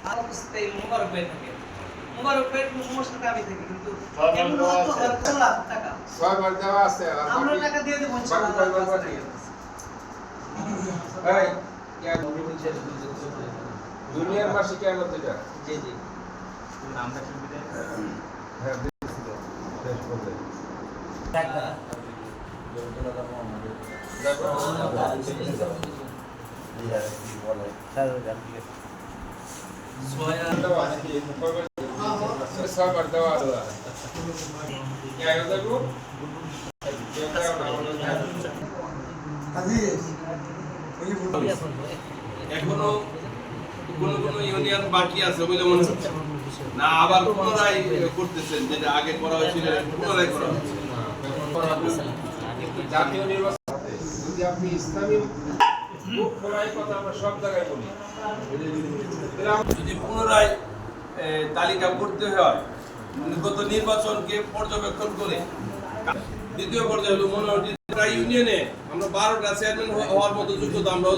আর অবস্থায় মোবারক ভাই থাকে। মোবারক ভাইয়ের সমস্যাটা আমি থাকি কিন্তু এমন তো খোলা টাকা 6 বার দেওয়া আছে আর আমরা বাকি টাকা দিয়ে দেব ইনশাআল্লাহ। এই ইয়া দুনিয়ার মাসে কি আলো দিটা জি জি নামটা কি দিতে হ্যাঁ দিছিল শেষ করতে টাকা সবার দেওয়া আছে ইয়া দেবো এখনো কোন ইউনিয়ন বাকি আছে বলে মনে হচ্ছে না, আবার পুনরায় করতেছেন যেটা আগে করা হয়েছিল পুনরায় করা হচ্ছে। জাতীয় নির্বাচন যদি আপনি ইসলামী খোলাই কথা আমরা সব জায়গায় বলি যদি পুনরায় তালিকা করতে হয় গত নির্বাচনকে পর্যবেক্ষণ করে দ্বিতীয় পর্যায়ে হলো মনোনীত ইউনিয়নে আমরা 12টা চেয়ারম্যান হওয়ার মতো যোগ্যতা আমরা